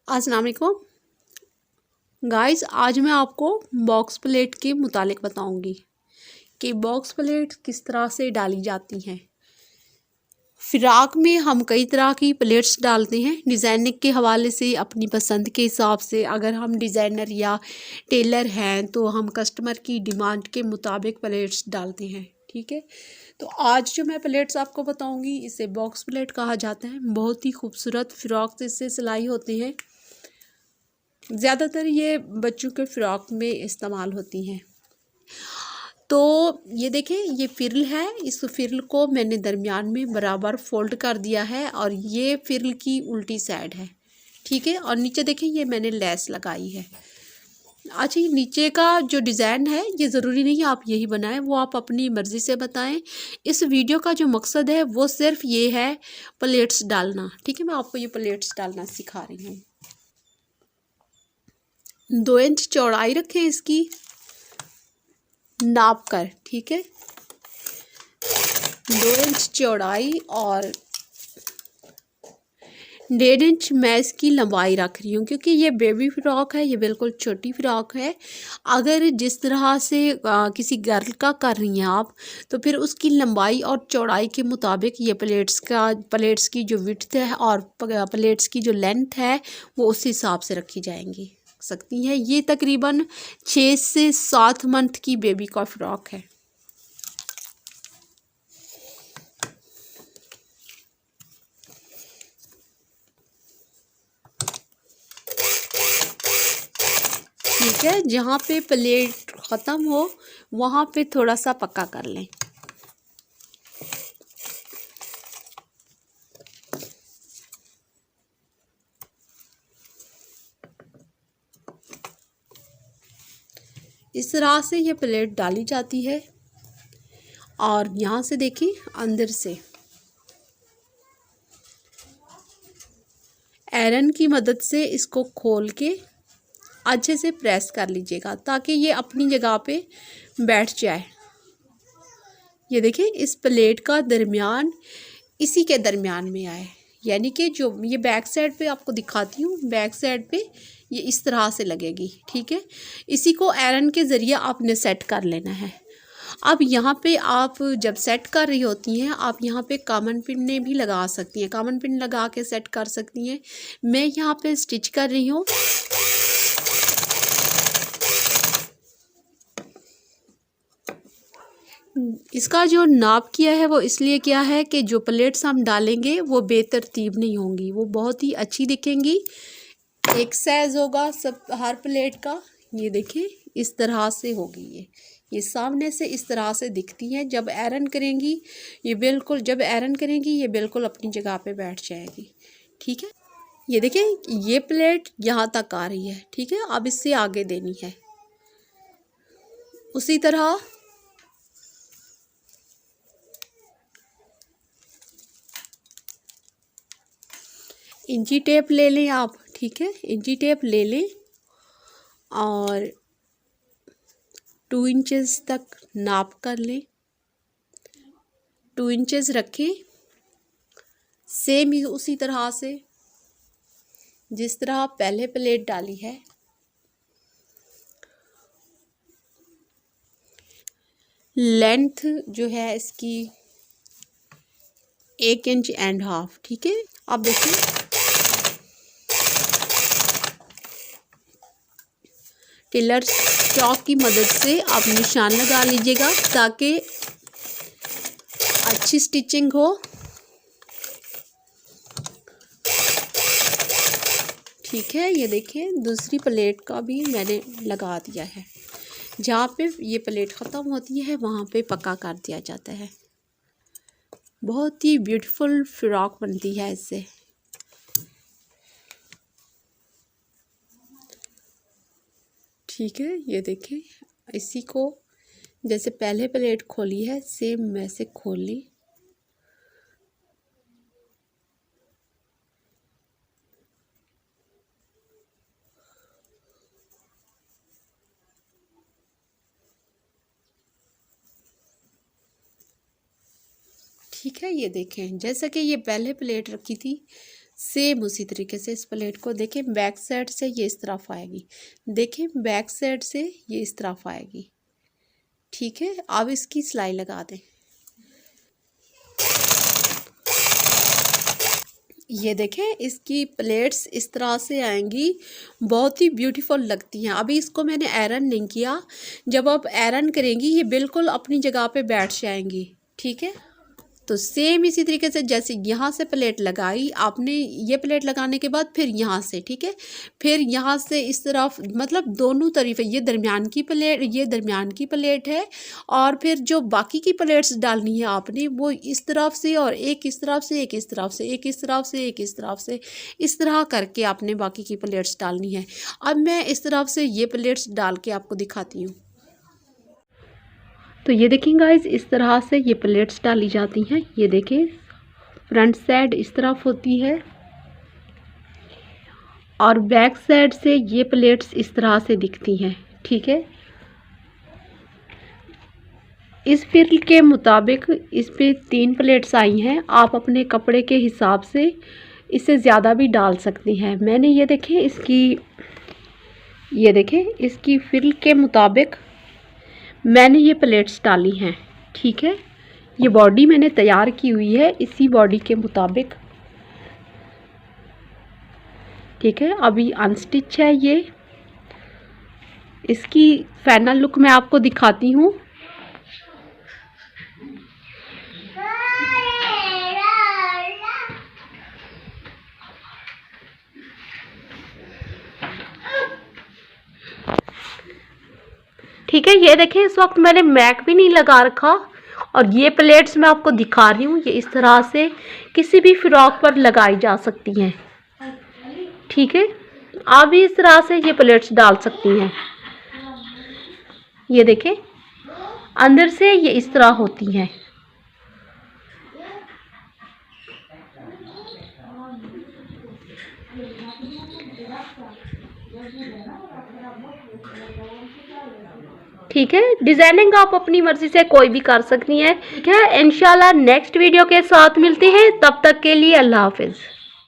अस्सलाम वालेकुम गाइस। आज मैं आपको बॉक्स प्लेट के मुतालिक बताऊंगी कि बॉक्स प्लेट किस तरह से डाली जाती हैं। फ़िराक में हम कई तरह की प्लेट्स डालते हैं डिज़ाइनिंग के हवाले से, अपनी पसंद के हिसाब से। अगर हम डिज़ाइनर या टेलर हैं तो हम कस्टमर की डिमांड के मुताबिक प्लेट्स डालते हैं। ठीक है, तो आज जो मैं प्लेट्स आपको बताऊंगी इसे बॉक्स प्लेट कहा जाता है। बहुत ही खूबसूरत फ़िराक से इससे सिलाई होती है। ज़्यादातर ये बच्चों के फ़्रॉक में इस्तेमाल होती हैं। तो ये देखें, ये फ़िरल है। इस फ़िरल को मैंने दरमियान में बराबर फ़ोल्ड कर दिया है और ये फ़िरल की उल्टी साइड है। ठीक है, और नीचे देखें ये मैंने लेस लगाई है। अच्छा, ये नीचे का जो डिज़ाइन है ये ज़रूरी नहीं आप यही बनाएं, वो आप अपनी मर्ज़ी से बताएं। इस वीडियो का जो मकसद है वो सिर्फ ये है प्लेट्स डालना। ठीक है, मैं आपको ये प्लेट्स डालना सिखा रही हूँ। 2 इंच चौड़ाई रखें इसकी नाप कर। ठीक है, 2 इंच चौड़ाई और 1.5 इंच मैं इसकी लंबाई रख रही हूँ, क्योंकि ये बेबी फ्रॉक है, ये बिल्कुल छोटी फ्रॉक है। अगर जिस तरह से किसी गर्ल का कर रही हैं आप, तो फिर उसकी लंबाई और चौड़ाई के मुताबिक ये प्लेट्स की जो विड्थ है और प्लेट्स की जो लेंथ है वो उस हिसाब से रखी जाएंगी सकती हैं। ये तकरीबन 6 से 7 मंथ की बेबी का फ्रॉक है। ठीक है, जहाँ पे प्लेट ख़त्म हो वहाँ पे थोड़ा सा पक्का कर लें। इस तरह से ये प्लेट डाली जाती है और यहाँ से देखिए अंदर से आयरन की मदद से इसको खोल के अच्छे से प्रेस कर लीजिएगा ताकि ये अपनी जगह पे बैठ जाए। ये देखिए, इस प्लेट का दरमियान इसी के दरमियान में आए, यानी कि जो ये बैक साइड पे आपको दिखाती हूँ, बैक साइड पे ये इस तरह से लगेगी। ठीक है, इसी को आयरन के ज़रिए आपने सेट कर लेना है। अब यहाँ पे आप जब सेट कर रही होती हैं, आप यहाँ पे कॉमन पिन भी लगा सकती हैं, कॉमन पिन लगा के सेट कर सकती हैं। मैं यहाँ पे स्टिच कर रही हूँ। इसका जो नाप किया है वो इसलिए किया है कि जो प्लेट्स हम डालेंगे वो बेतरतीब नहीं होंगी, वो बहुत ही अच्छी दिखेंगी। एक साइज होगा सब हर प्लेट का। ये देखिए इस तरह से होगी। ये सामने से इस तरह से दिखती हैं। जब आयरन करेंगी ये बिल्कुल अपनी जगह पे बैठ जाएगी। ठीक है, ये देखिए ये प्लेट यहाँ तक आ रही है। ठीक है, अब इससे आगे देनी है। उसी तरह इंची टेप ले लें आप। ठीक है, इंची टेप ले लें और 2 इंचेस तक नाप कर लें। 2 इंचेस रखें, सेम ही उसी तरह से जिस तरह पहले प्लेट डाली है। लेंथ जो है इसकी 1 इंच एंड हाफ। ठीक है, अब देखिए टेलर चॉक की मदद से आप निशान लगा लीजिएगा ताकि अच्छी स्टिचिंग हो। ठीक है, ये देखिए दूसरी प्लेट का भी मैंने लगा दिया है। जहाँ पे ये प्लेट ख़त्म होती है वहाँ पे पक्का कर दिया जाता है। बहुत ही ब्यूटीफुल फ्रॉक बनती है इससे। ठीक है, ये देखें, इसी को जैसे पहले प्लेट खोली है सेम वैसे खोल ली। ठीक है, ये देखें जैसा कि ये पहले प्लेट रखी थी सेम उसी तरीके से इस प्लेट को देखें, बैक साइड से ये इस तरफ आएगी, देखें बैक साइड से ये इस तरफ आएगी। ठीक है, अब इसकी सिलाई लगा दें। ये देखें इसकी प्लेट्स इस तरह से आएंगी, बहुत ही ब्यूटीफुल लगती हैं। अभी इसको मैंने आयरन नहीं किया, जब आप आयरन करेंगी ये बिल्कुल अपनी जगह पे बैठ जाएंगी। ठीक है, तो सेम इसी तरीके से जैसे यहाँ से प्लेट लगाई आपने, ये प्लेट लगाने के बाद फिर यहाँ से, ठीक है, फिर यहाँ से इस तरफ, मतलब दोनों तरफ, ये दरमियान की प्लेट, ये दरमियान की प्लेट है, और फिर जो बाकी की प्लेट्स डालनी है आपने वो इस तरफ से, और एक इस तरफ से, एक इस तरफ से, एक इस तरफ से, एक इस तरफ से, इस तरह करके आपने बाकी की प्लेट्स डालनी है। अब मैं इस तरफ से ये प्लेट्स डाल के आपको दिखाती हूँ। तो ये देखें गाइस, इस तरह से ये प्लेट्स डाली जाती हैं। ये देखें फ्रंट साइड इस तरफ होती है और बैक साइड से ये प्लेट्स इस तरह से दिखती हैं। ठीक है, इस फिल के मुताबिक इस पे 3 प्लेट्स आई हैं। आप अपने कपड़े के हिसाब से इससे ज़्यादा भी डाल सकती हैं। मैंने ये देखें इसकी फिल के मुताबिक मैंने ये प्लेट्स डाली हैं। ठीक है, ये बॉडी मैंने तैयार की हुई है इसी बॉडी के मुताबिक। ठीक है, अभी अनस्टिच है ये। इसकी फाइनल लुक मैं आपको दिखाती हूँ। ठीक है, ये देखें इस वक्त मैंने मैक भी नहीं लगा रखा, और ये प्लेट्स मैं आपको दिखा रही हूँ। ये इस तरह से किसी भी फ्रॉक पर लगाई जा सकती हैं। ठीक है, आप भी इस तरह से ये प्लेट्स डाल सकती हैं। ये देखें अंदर से ये इस तरह होती हैं। ठीक है, डिजाइनिंग आप अपनी मर्जी से कोई भी कर सकती हैं। ठीक है, इंशाल्लाह नेक्स्ट वीडियो के साथ मिलते हैं, तब तक के लिए अल्लाह हाफिज।